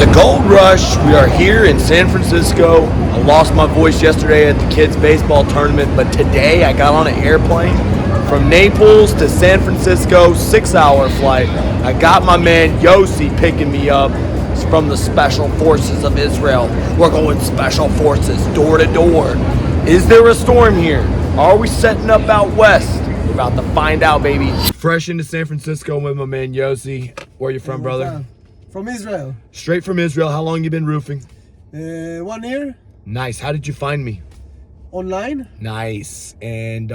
the gold rush. We are here in San Francisco. I lost my voice yesterday at the kids' baseball tournament, but today I got on an airplane from Naples to San Francisco, 6-hour flight. I got my man Yossi picking me up. It's from the Special Forces of Israel. We're going Special Forces, door to door. Is there a storm here? Are we setting up out west? We're about to find out, baby. Fresh into San Francisco with my man Yossi. Where are you from, brother? From Israel. Straight from Israel. How long you been roofing? 1 year. Nice. How did you find me? Online. Nice. And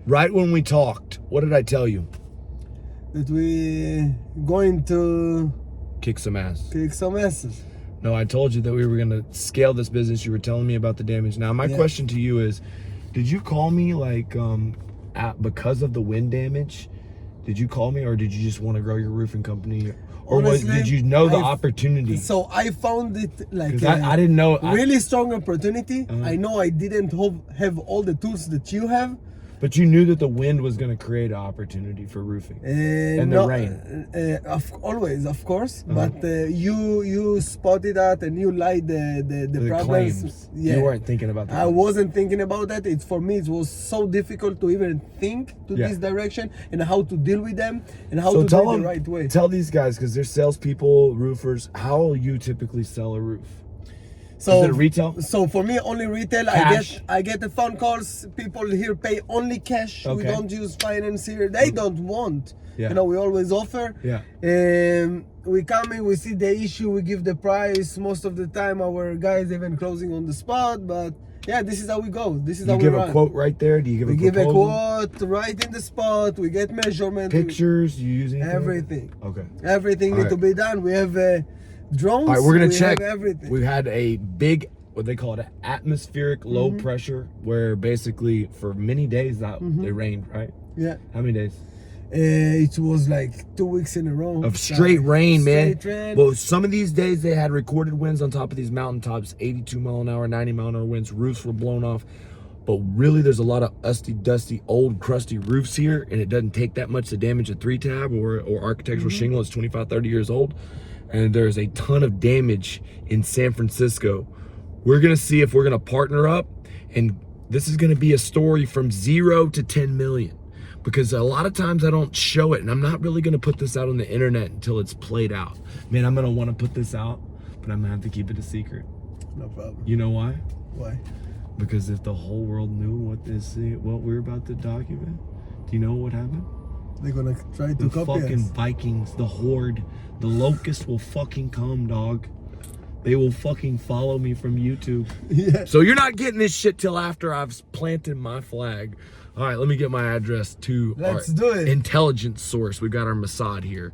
right when we talked, what did I tell you? That we going to kick some ass. Kick some asses. No, I told you that we were going to scale this business. You were telling me about the damage. Now, my question to you is, did you call me like because of the wind damage? Did you call me, or did you just want to grow your roofing company? Or honestly, did you know the opportunity? So I found it like I didn't know. Really strong opportunity. I know I didn't have all the tools that you have. But you knew that the wind was going to create an opportunity for roofing and the rain. Always, of course. But you spotted that and you lied the problems. Claims. Yeah. You weren't thinking about that. I wasn't thinking about that. For me, it was so difficult to even think to this direction and how to deal with them and how to do it the right way. Tell these guys, because they're salespeople, roofers, how you typically sell a roof. So, is it retail? So for me, only retail. Cash? I get the phone calls. People here pay only cash. Okay. We don't use finance here. They don't want. Yeah. You know, we always offer. Yeah. We come in, we see the issue, we give the price. Most of the time, our guys even closing on the spot. But yeah, this is how we go. This is how we run. You give a quote right there? Do you give a proposal? We give a quote right in the spot. We get measurement. Pictures? You use anything? Everything. Okay. Everything needs to be done. We have drones. All right, we're gonna check everything. We had a big, what they call it, atmospheric low pressure, where basically for many days that it rained, right? Yeah. How many days? It was like 2 weeks in a row of straight rain, man. Rain. Well, some of these days they had recorded winds on top of these mountaintops, 82 mile an hour, 90 mile an hour winds. Roofs were blown off. But really, there's a lot of dusty, old, crusty roofs here, and it doesn't take that much to damage a 3-tab or architectural shingle. It's 25, 30 years old. And there's a ton of damage in San Francisco. We're gonna see if we're gonna partner up, and this is gonna be a story from 0 to 10 million, because a lot of times I don't show it, and I'm not really gonna put this out on the internet until it's played out. Man, I'm gonna wanna put this out, but I'm gonna have to keep it a secret. No problem. You know why? Why? Because if the whole world knew what we're about to document, do you know what happened? They're gonna try to copy us. The fucking Vikings, the horde, the locusts will fucking come, dog. They will fucking follow me from YouTube. Yeah. So you're not getting this shit till after I've planted my flag. All right, let me get my address to our intelligence source. We got our Mossad here.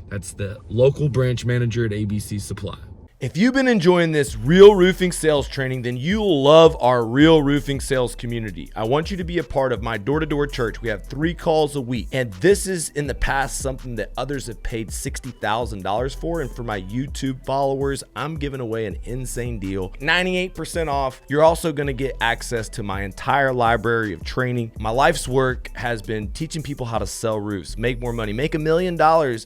That's the local branch manager at ABC Supply. If you've been enjoying this real roofing sales training, then you'll love our real roofing sales community. I want you to be a part of my door-to-door church. We have 3 calls a week, and this is in the past something that others have paid $60,000 for. And for my YouTube followers, I'm giving away an insane deal, 98% off. You're also going to get access to my entire library of training. My life's work has been teaching people how to sell roofs, make more money, make $1 million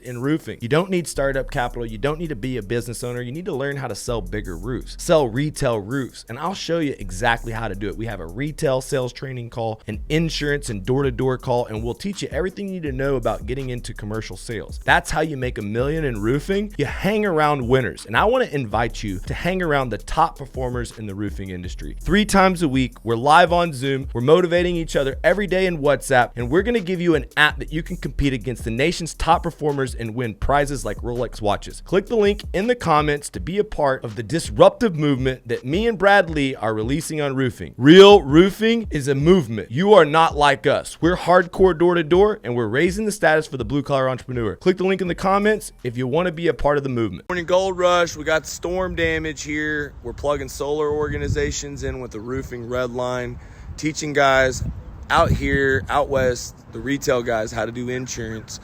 in roofing. You don't need startup capital. You don't need to be a business owner. You need to learn how to sell bigger roofs, sell retail roofs, and I'll show you exactly how to do it. We have a retail sales training call, an insurance and door-to-door call, and we'll teach you everything you need to know about getting into commercial sales. That's how you make $1 million in roofing. You hang around winners, and I want to invite you to hang around the top performers in the roofing industry. 3 times a week, we're live on Zoom, we're motivating each other every day in WhatsApp, and we're going to give you an app that you can compete against the nation's top performers and win prizes like Rolex watches. Click the link in the comments to be a part of the disruptive movement that me and Brad Lee are releasing on roofing. Real roofing is a movement. You are not like us. We're hardcore door-to-door, and we're raising the status for the blue-collar entrepreneur. Click the link in the comments if you want to be a part of the movement. Morning gold rush. We got storm damage here. We're plugging solar organizations in with the roofing red line, teaching guys out here, out west, the retail guys, how to do insurance.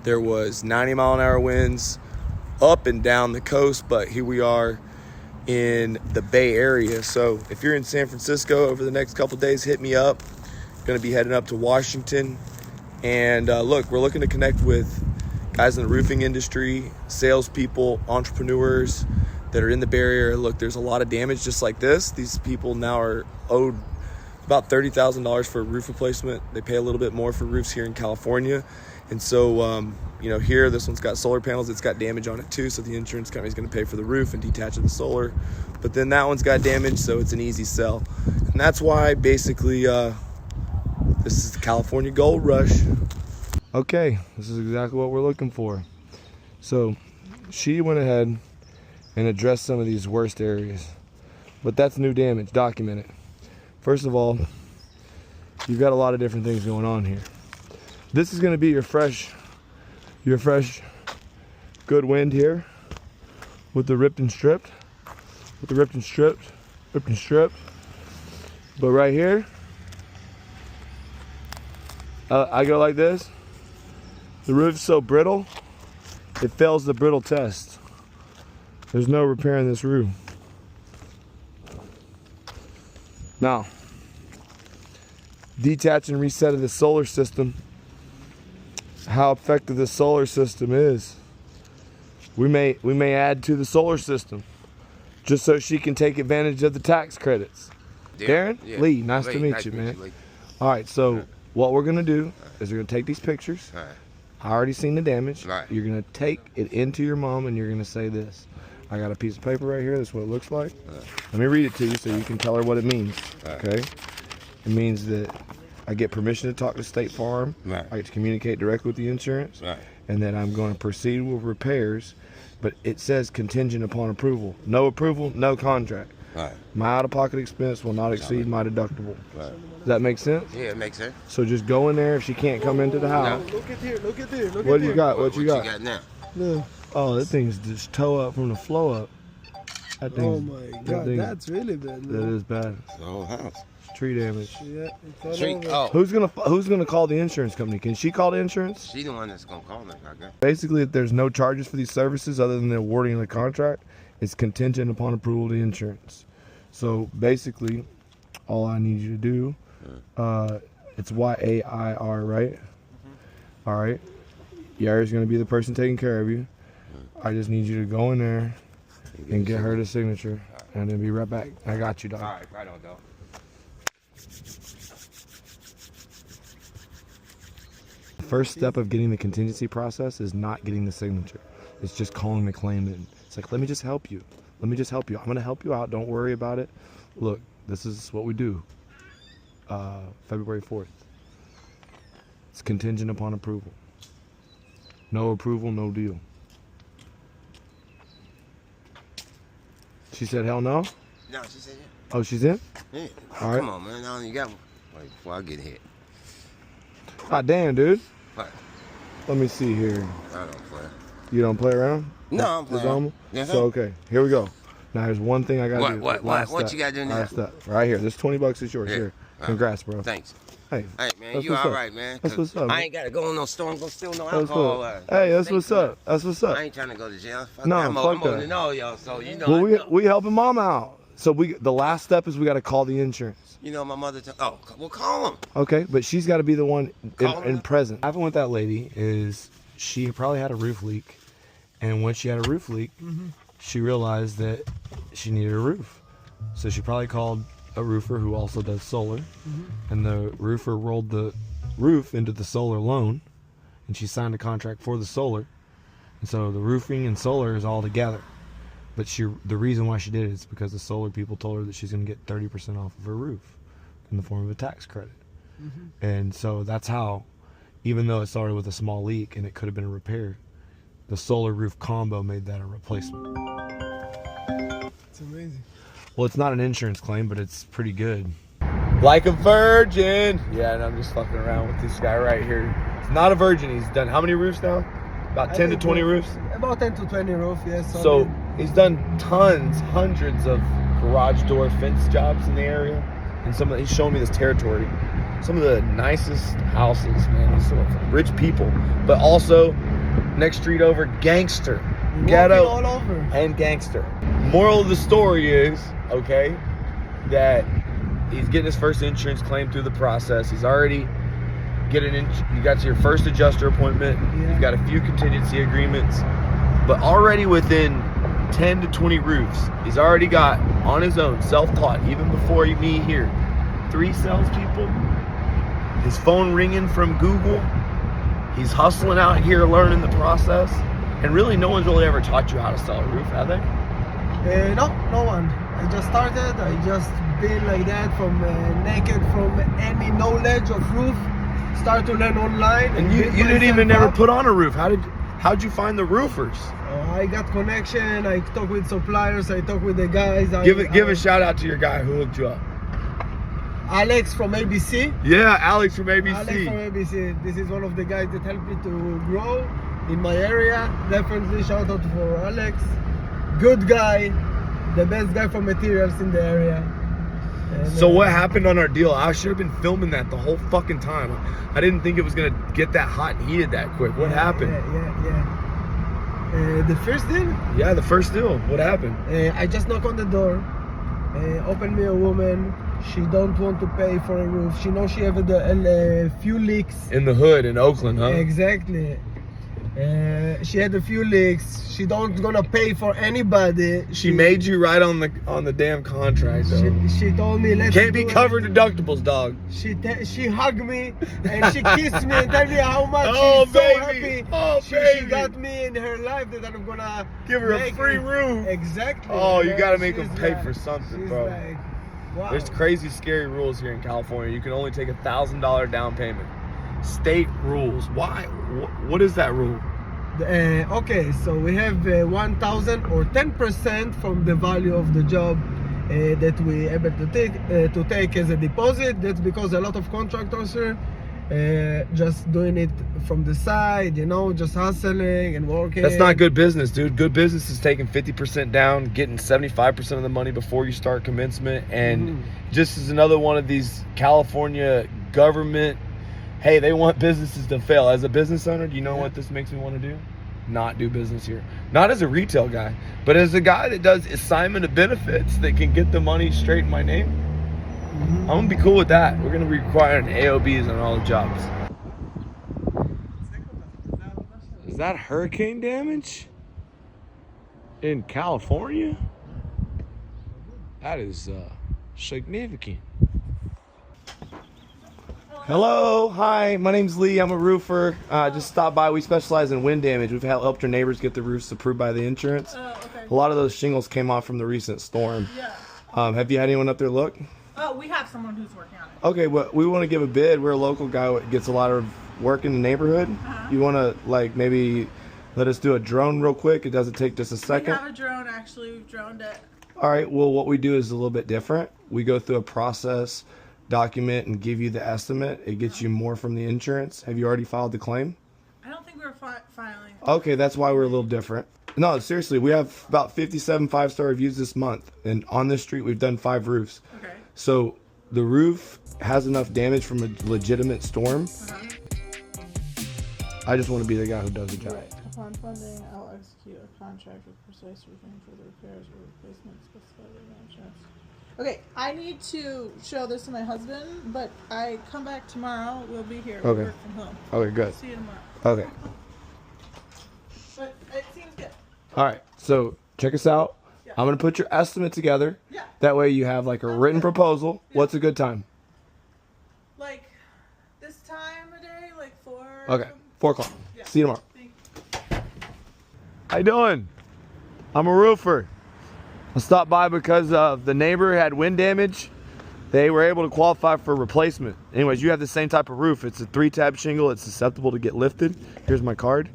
There was 90 mile an hour winds up and down the coast, but here we are in the Bay Area. So if you're in San Francisco over the next couple days, hit me up. Going to be heading up to Washington, and look, we're looking to connect with guys in the roofing industry, salespeople, entrepreneurs that are in the Bay Area. Look, there's a lot of damage just like this. These people now are owed about $30,000 for a roof replacement. They pay a little bit more for roofs here in California. And so, you know, here, this one's got solar panels. It's got damage on it too. So the insurance company's going to pay for the roof and detach the solar. But then that one's got damage, so it's an easy sell. And that's why basically this is the California Gold Rush. Okay, this is exactly what we're looking for. So she went ahead and addressed some of these worst areas. But that's new damage, document it. First of all, you've got a lot of different things going on here. This is going to be your fresh good wind here with the ripped and stripped, ripped and stripped. But right here, I go like this. The roof's so brittle, it fails the brittle test. There's no repairing this roof. Now, detach and reset of the solar system. How effective the solar system is. We may add to the solar system just so she can take advantage of the tax credits. Yeah, Darren? Yeah. Lee, nice to meet you, man. All right, so what we're gonna do is we're gonna take these pictures. I already seen the damage. You're gonna take it into your mom and you're gonna say this. I got a piece of paper right here, that's what it looks like. Let me read it to you so you can tell her what it means, okay? It means that I get permission to talk to State Farm. I get to communicate directly with the insurance. And then I'm going to proceed with repairs, but it says contingent upon approval. No approval, no contract. My out-of-pocket expense will not exceed my deductible. Does that make sense? Yeah, it makes sense. So just go in there if she can't come into the house. Look at here, look at there, look what at you got? What you got now? No. Oh, that thing's just toe up from the flow up. That Oh my God, that's really bad. Man. That is bad. The whole house. It's tree damage. Yeah, it's all over. Oh. Who's gonna call the insurance company? Can she call the insurance? She the one that's gonna call them, I guess. Basically, if there's no charges for these services other than the awarding of the contract, it's contingent upon approval of the insurance. So basically, all I need you to do, it's YAIR, right? All right. Yair is gonna be the person taking care of you. I just need you to go in there and get her the signature, and then be right back. I got you, dog. All right, right on, dog. First step of getting the contingency process is not getting the signature. It's just calling the claimant. It's like, let me just help you. Let me just help you. I'm gonna help you out. Don't worry about it. Look, this is what we do. February 4th. It's contingent upon approval. No approval, no deal. She said, hell no? No, she said yeah. Oh, she's in? Yeah. All right. Come on, man. I only got one. Wait, before I get hit. God damn, dude. What? Let me see here. I don't play. You don't play around? No, I'm playing. Yes, so, okay, here we go. Now, there's one thing I got to do. What you got to do now? Last step. Right here. This $20 is yours. Yeah. Here. Congrats, bro. Thanks. Hey, man, you all right, man? That's what's up. I ain't got to go on no store and go steal no alcohol. Hey, that's what's up. That's what's up. I ain't trying to go to jail. No, I'm fuck older that. than all y'all, so you know. Well, we helping mom out. So the last step is we got to call the insurance. You know, my mother. Well, call them. Okay, but she's got to be the one in present. What happened with that lady is she probably had a roof leak, and when she had a roof leak, she realized that she needed a roof. So she probably called a roofer who also does solar, and the roofer rolled the roof into the solar loan, and she signed a contract for the solar, and so the roofing and solar is all together. But the reason why she did it is because the solar people told her that she's going to get 30% off of her roof in the form of a tax credit. And so that's how, even though it started with a small leak and it could have been a repair, the solar roof combo made that a replacement. It's amazing. Well, it's not an insurance claim, but it's pretty good. Like a virgin. Yeah, and I'm just fucking around with this guy right here. It's not a virgin. He's done how many roofs now? About 10 to 20 roofs? About 10 to 20 roofs, yes. So he's done hundreds of garage door fence jobs in the area. And he's showing me this territory. Some of the nicest houses, man. These are rich people. But also, next street over, gangster. Ghetto all over. And gangster. Moral of the story is, okay, that he's getting his first insurance claim through the process. He's already you got your first adjuster appointment. Yeah. You've got a few contingency agreements, but already within 10 to 20 roofs, he's already got on his own, self-taught, even before me here, 3 salespeople. His phone ringing from Google. He's hustling out here, learning the process, and really, no one's really ever taught you how to sell a roof, have they? No, no one. I just started. I just been like that from naked from any knowledge of roof. Start to learn online. And you didn't even never put on a roof. How'd you find the roofers? I got connection. I talk with suppliers. I talk with the guys. Give a shout out to your guy who hooked you up. Alex from ABC. Yeah, Alex from ABC. Alex from ABC. This is one of the guys that helped me to grow in my area. Definitely shout out for Alex. Good guy. The best guy for materials in the area. And, so what happened on our deal? I should have been filming that the whole fucking time. I didn't think it was gonna get that hot and heated that quick. What happened? The first deal? Yeah, the first deal. What happened? I just knock on the door. Open me a woman. She don't want to pay for a roof. She knows she have a few leaks. In the hood in Oakland, huh? Exactly. She had a few leaks. She don't gonna pay for anybody. She made you right on the damn contract. She told me let's can't be covered deductibles, dog. She hugged me and she kissed me and told me how much she's so happy. She got me in her life that I'm gonna give her a free roof. Exactly. Oh, you gotta make them pay for something, bro. Like, wow. There's crazy, scary rules here in California. You can only take $1,000 down payment. State rules. Why? What is that rule? Okay, so we have 1,000 or 10% from the value of the job that we able to take as a deposit. That's because a lot of contractors here just doing it from the side, you know, just hustling and working. That's not good business, dude. Good business is taking 50% down, getting 75% of the money before you start commencement, and just as another one of these California government. Hey, they want businesses to fail. As a business owner, do you know what this makes me want to do? Not do business here. Not as a retail guy, but as a guy that does assignment of benefits that can get the money straight in my name. I'm gonna be cool with that. We're gonna require an AOBs on all the jobs. Is that hurricane damage in California? That is significant. Hello, hi, my name's Lee. I'm a roofer. Just stopped by. We specialize in wind damage. We've helped our neighbors get the roofs approved by the insurance. A lot of those shingles came off from the recent storm. Yeah. Have you had anyone up there look? Oh, we have someone who's working on it. Okay, well, we want to give a bid. We're a local guy that gets a lot of work in the neighborhood. You want to, like, maybe let us do a drone real quick? It doesn't take just a second. We have a drone, actually. We've droned it. All right, well, what we do is a little bit different. We go through a process, document, and give you the estimate. It gets you more from the insurance. Have you already filed the claim? I don't think we're filing. Okay, that's why we're a little different. No, seriously, we have about 57 5-star reviews this month, and on this street we've done 5 roofs. Okay. So the roof has enough damage from a legitimate storm. I just want to be the guy who does the job. Upon funding, I'll execute a contract with Precise Roofing for the repairs or replacement specified in the insurance. Okay, I need to show this to my husband, but I come back tomorrow. We'll be here. Okay. We'll work from home. Okay, good. See you tomorrow. Okay. But it seems good. All right, so check us out. Yeah. I'm going to put your estimate together. Yeah. That way you have like a written proposal. Yeah. What's a good time? Like this time of day, like 4. Okay, 4 o'clock. Yeah. See you tomorrow. Thank How you doing? I'm a roofer. I stopped by because the neighbor had wind damage. They were able to qualify for replacement. Anyways, you have the same type of roof. It's a 3-tab shingle. It's susceptible to get lifted. Here's my card.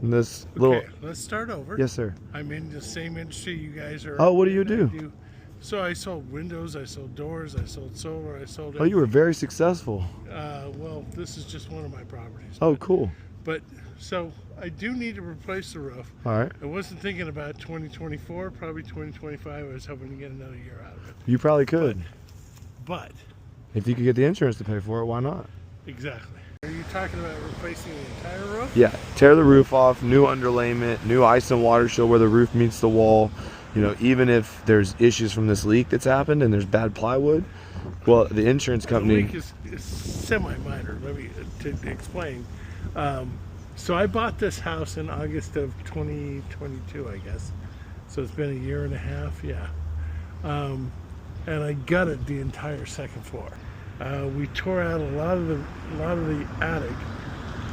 And this little. Okay, let's start over. Yes, sir. I'm in the same industry you guys are. Oh, what do you in. do? So I sold windows, I sold doors, I sold solar, I sold. Oh, you were very successful. Well, this is just one of my properties. Oh, cool. But so I do need to replace the roof. All right. I wasn't thinking about 2024, probably 2025. I was hoping to get another year out of it. You probably could. But If you could get the insurance to pay for it, why not? exactly. Are you talking about replacing the entire roof? Yeah, tear the roof off, new underlayment, new ice and water show where the roof meets the wall. You know, even if there's issues from this leak that's happened and there's bad plywood, Well, the insurance The company. leak is semi-minor. Let me to explain. So I bought this house in August of 2022, I guess. So it's been a year and a half, yeah. And I gutted the entire second floor. We tore out a lot of the attic.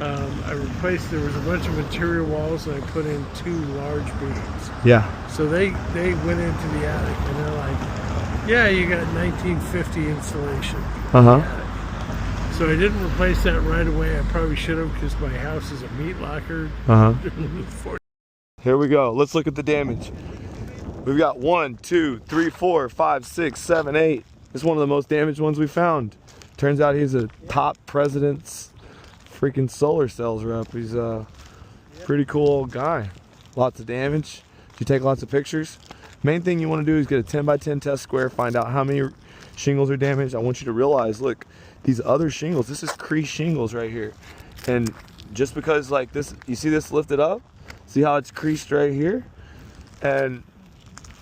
I replaced. There was a bunch of interior walls, and I put in 2 large beams. Yeah. So they went into the attic, and they're like, "Yeah, you got 1950 insulation." Uh-huh. So I didn't replace that right away. I probably should have, because my house is a meat locker. Uh-huh. Here we go. Let's look at the damage. We've got 1, 2, 3, 4, 5, 6, 7, 8. This is one of the most damaged ones we found. Turns out he's a top president's freaking solar cells rep. He's a pretty cool old guy. Lots of damage. You take lots of pictures. Main thing you want to do is get a 10 by 10 test square, find out how many shingles are damaged. I want you to realize, look, these other shingles, this is crease shingles right here. And just because like this, you see this lifted up? See how it's creased right here? And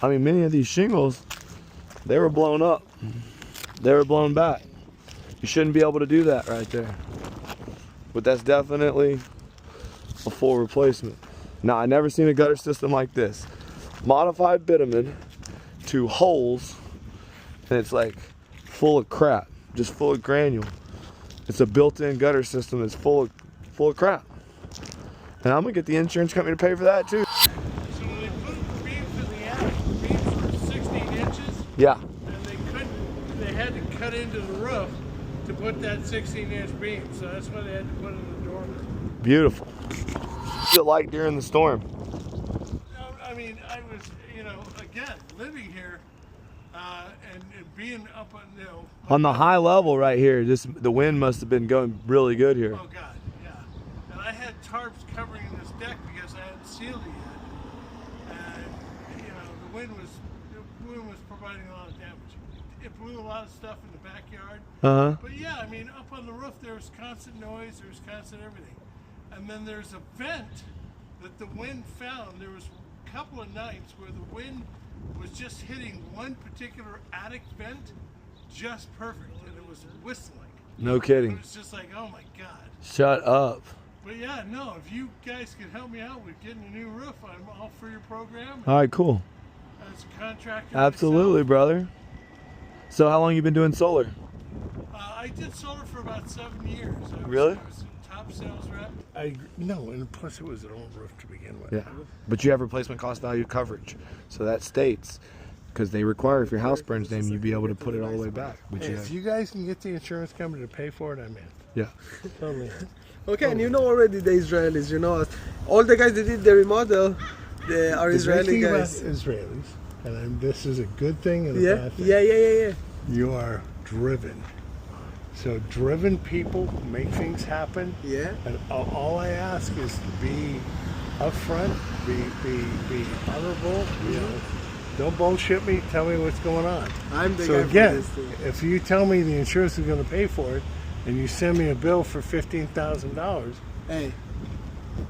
I mean, many of these shingles, they were blown up. They were blown back. You shouldn't be able to do that right there. But that's definitely a full replacement. Now, I never seen a gutter system like this. Modified bitumen to holes, and it's like full of crap, just full of granule. It's a built-in gutter system that's full of crap. And I'm gonna get the insurance company to pay for that too. So when they put the beams in the attic, the beams were 16 inches. Yeah. And they had to cut into the roof to put that 16-inch beam. So that's why they had to put in the dormer. Beautiful. What's it like during the storm? I mean, I was, again, living here and being up on, On the high level right here, the wind must have been going really good here. Oh God, yeah. And I had tarps covering this deck because I hadn't sealed it yet. And the wind was providing a lot of damage. It blew a lot of stuff in the backyard. Uh-huh. But yeah, I mean, up on the roof there was constant noise, there was constant everything. And then there's a vent that the wind found. There was a couple of nights where the wind was just hitting one particular attic vent just perfect, and it was whistling. No kidding. It was just like, oh my God. Shut up. But yeah, no, if you guys can help me out with getting a new roof, I'm all for your program. All right, cool. As a contractor. Absolutely, myself. brother. So how long you been doing solar? I did solar for about 7 years. Really? I was a top sales rep. No, and plus it was an old roof to begin with. Yeah, but you have replacement cost value coverage. So that states, because they require if your house burns down, you'd be able to put it all the way back. But Hey, if you guys can get the insurance company to pay for it, I'm in. Yeah. Totally in. Okay, and already the Israelis, all the guys that did the remodel, they are Israeli guys. About Israelis, and this is a good thing and a Yeah, bad thing. yeah. You are driven. So driven people make things happen. Yeah. And all I ask is to be upfront, be honorable. Don't bullshit me. Tell me what's going on. I'm the So guy again, for this thing. if you tell me the insurance is going to pay for it, and you send me a bill for $15,000, Hey,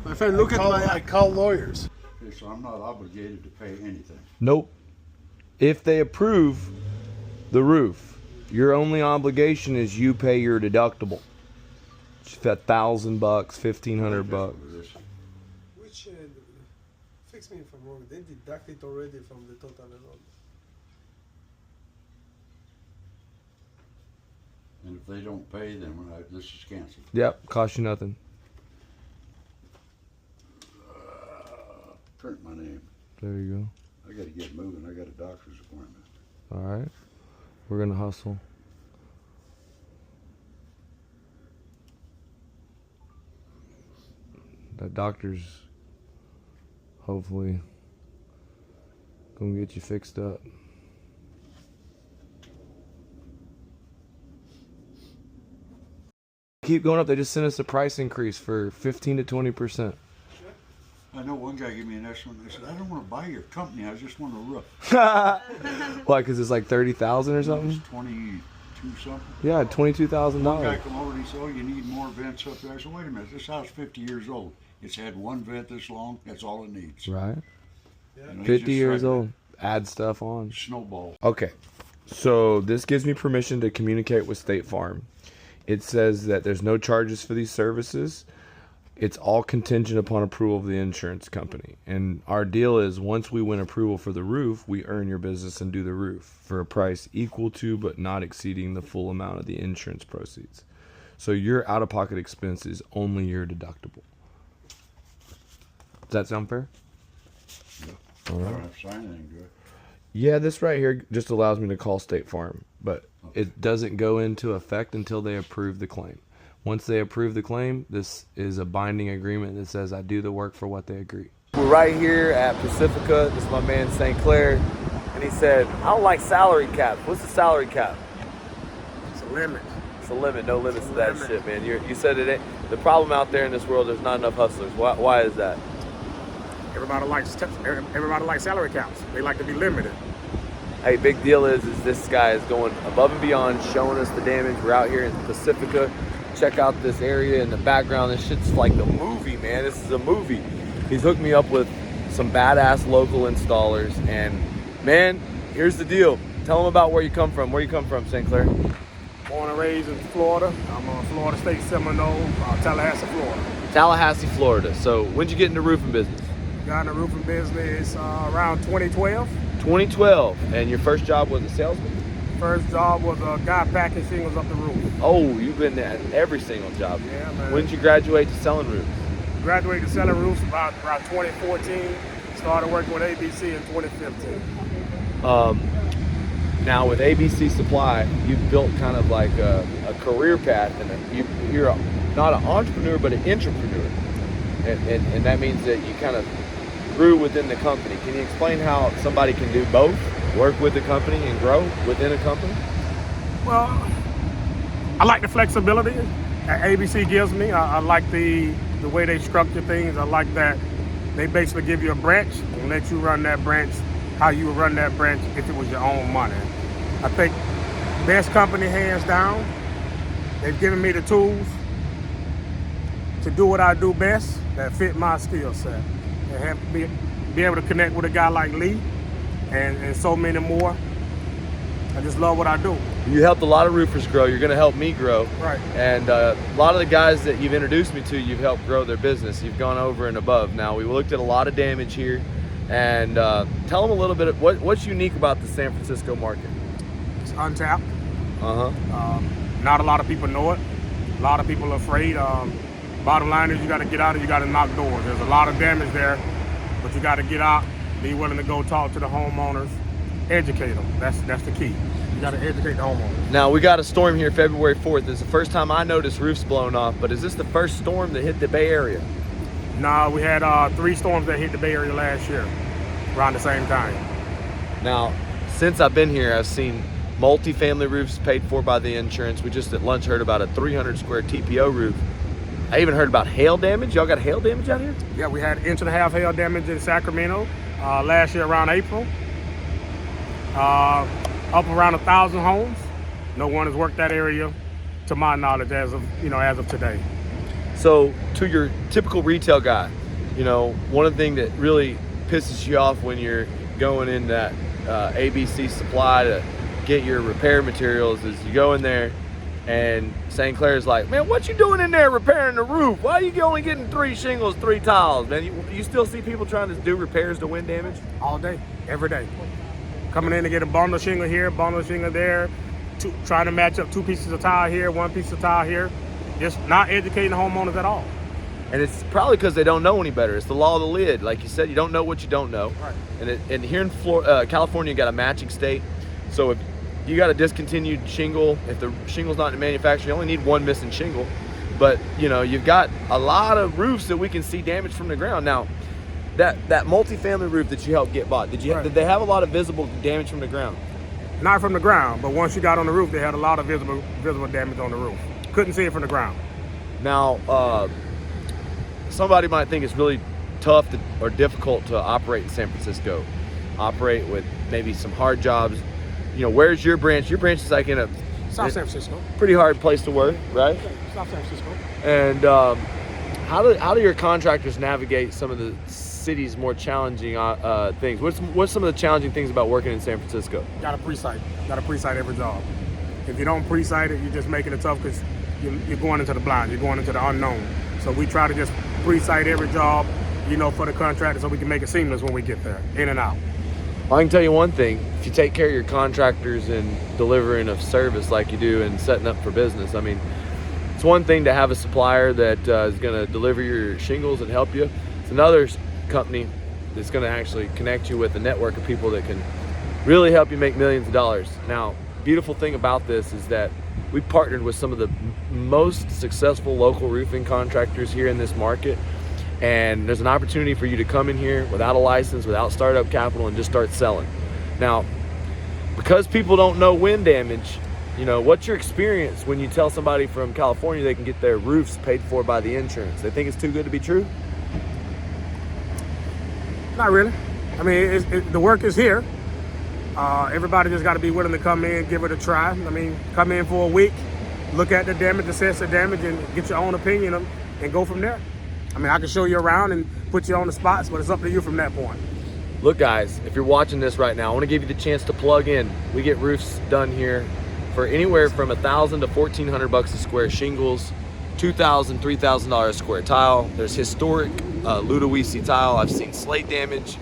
my friend, look at I call lawyers. Okay, so I'm not obligated to pay anything. Nope. If they approve the roof, your only obligation is you pay your deductible. It's $1,000, $1,500. Which, fix me if I'm wrong, they deduct it already from the total amount. And if they don't pay, then this is canceled. Yep, cost you nothing. Print my name. There you I got to get moving. I got a doctor's appointment. go. All right. We're going to hustle. That doctor's hopefully going to get you fixed up. Keep going up. They just sent us a price increase for 15 to 20%. I know one guy gave me an estimate. I said, I don't want to buy your company. I just want a roof. Why? Because it's like 30,000 or something? It's 22 something. Yeah, $22,000. One guy come over and he said, oh, you need more vents up there. I said, wait a minute. This house is 50 years old. It's had one vent this long. That's all it needs. Right. You know, he's 50 just years trying to old. Add stuff on. Snowball. Okay. So this gives me permission to communicate with State Farm. It says that there's no charges for these services. It's all contingent upon approval of the insurance company. And our deal is once we win approval for the roof, we earn your business and do the roof for a price equal to but not exceeding the full amount of the insurance proceeds. So your out-of-pocket expense is only your deductible. Does that sound fair? I don't have to sign anything, do I? Yeah, this right here just allows me to call State Farm, but it doesn't go into effect until they approve the claim. Once they approve the claim, this is a binding agreement that says I do the work for what they agree. We're right here at Pacifica. This is my man St. Clair, and he said, I don't like salary caps. What's the salary cap? It's a limit. It's a limit, no limits to that shit, man. You said it ain't. The problem out there in this world, there's not enough hustlers. Why is that? Everybody likes salary caps. They like to be limited. Hey, big deal is this guy is going above and beyond, showing us the damage. We're out here in Pacifica. Check out this area in the background. This shit's like the movie, man. This is a movie. He's hooked me up with some badass local installers. And man, here's the deal. Tell them about where you come from. Where you come from, St. Clair? Born and raised in Florida. I'm a Florida State Seminole, Tallahassee, Florida. Tallahassee, Florida. So when'd you get into roofing business? Got in the roofing business around 2012. 2012. And your first job was a salesman? First job was a guy packing shingles up the roof. Oh, you've been at every single job. Yeah, man. When did you graduate to selling roofs? Graduated selling roofs about 2014. Started working with ABC in 2015. Now with ABC Supply, you've built kind of like a career path, and you're not an entrepreneur, but an intrapreneur. And that means that you kind of grew within the company. Can you explain how somebody can do both? Work with the company and grow within a company? Well, I like the flexibility that ABC gives me. I like the way they structure things. I like that they basically give you a branch and let you run that branch how you would run that branch if it was your own money. I think best company hands down. They've given me the tools to do what I do best that fit my skill set. And have be able to connect with a guy like Lee and so many more. I just love what I do. You helped a lot of roofers grow. You're going to help me grow. Right. And a lot of the guys that you've introduced me to, you've helped grow their business. You've gone over and above. Now, we looked at a lot of damage here. And tell them a little bit of what's unique about the San Francisco market. It's untapped. Uh-huh. Not a lot of people know it. A lot of people are afraid. Bottom line is you got to get out and you got to knock doors. There's a lot of damage there, but you got to get out, be willing to go talk to the homeowners, educate them. That's the key. You got to educate the homeowners. Now, we got a storm here February 4th. This is the first time I noticed roofs blown off, but is this the first storm that hit the Bay Area? No, we had 3 storms that hit the Bay Area last year around the same time. Now, since I've been here, I've seen multi-family roofs paid for by the insurance. We just at lunch heard about a 300 square TPO roof. I even heard about hail damage. Y'all got hail damage out here? Yeah, we had 1.5 inch hail damage in Sacramento last year around April. Up around 1,000 homes. No one has worked that area, to my knowledge, as of today. So, to your typical retail guy, one of the things that really pisses you off when you're going in that ABC Supply to get your repair materials is you go in there and St. Clair's like, man, what you doing in there repairing the roof? Why are you only getting 3 shingles, 3 tiles? Man, you still see people trying to do repairs to wind damage? All day, every day. Coming in to get a bundle of shingle here, bundle of shingle there, trying to match up 2 pieces of tile here, 1 piece of tile here. Just not educating the homeowners at all. And it's probably because they don't know any better. It's the law of the lid. Like you said, you don't know what you don't know. Right. And here in California, you got a matching state. So if you got a discontinued shingle, if the shingle's not in manufacture, you only need 1 missing shingle. But you've got a lot of roofs that we can see damage from the ground. Now, that multi-family roof that you helped get bought, did they have a lot of visible damage from the ground? Not from the ground, but once you got on the roof, they had a lot of visible damage on the roof. Couldn't see it from the ground. Now, somebody might think it's really tough or difficult to operate in San Francisco. Operate with maybe some hard jobs. Where's your branch? Your branch is like in a South San Francisco. Pretty hard place to work, right? South San Francisco. And how do your contractors navigate some of the city's more challenging things? What's some of the challenging things about working in San Francisco? Got to pre-site. Got to pre-site every job. If you don't pre-site it, you're just making it tough because you're going into the blind. You're going into the unknown. So we try to just pre-site every job, you know, for the contractor so we can make it seamless when we get there, in and out. Well, I can tell you one thing. If you take care of your contractors and delivering a service like you do and setting up for business, I mean, it's one thing to have a supplier that is going to deliver your shingles and help you. It's another company that's going to actually connect you with a network of people that can really help you make millions of dollars. Now, beautiful thing about this is that we partnered with some of the most successful local roofing contractors here in this market, and there's an opportunity for you to come in here without a license, without startup capital, and just start selling. Now, because people don't know wind damage, you know, what's your experience when you tell somebody from California they can get their roofs paid for by the insurance? They think it's too good to be true? Not really. I mean, the work is here. Everybody just got to be willing to come in, give it a try. I mean, come in for a week, look at the damage, assess the damage, and get your own opinion and go from there. I mean, I can show you around and put you on the spots, but it's up to you from that point. Look, guys, if you're watching this right now, I want to give you the chance to plug in. We get roofs done here for anywhere from $1,000 to $1,400 a square shingles, $2,000, $3,000 a square tile. There's historic Ludowici tile. I've seen slate damage.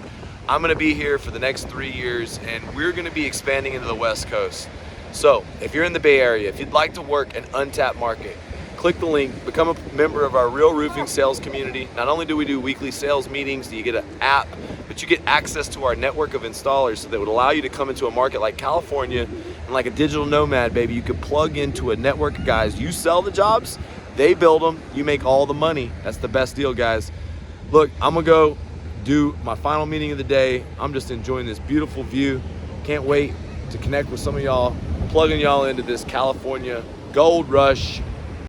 I'm gonna be here for the next 3 years, and we're gonna be expanding into the West Coast. So if you're in the Bay Area, if you'd like to work an untapped market, click the link, become a member of our Real Roofing sales community. Not only do we do weekly sales meetings, you get an app, but you get access to our network of installers that would allow you to come into a market like California, and like a digital nomad, baby, you could plug into a network of guys. You sell the jobs, they build them, you make all the money. That's the best deal, guys. Look, I'm gonna go do my final meeting of the day. I'm just enjoying this beautiful view. Can't wait to connect with some of y'all, plugging y'all into this California gold rush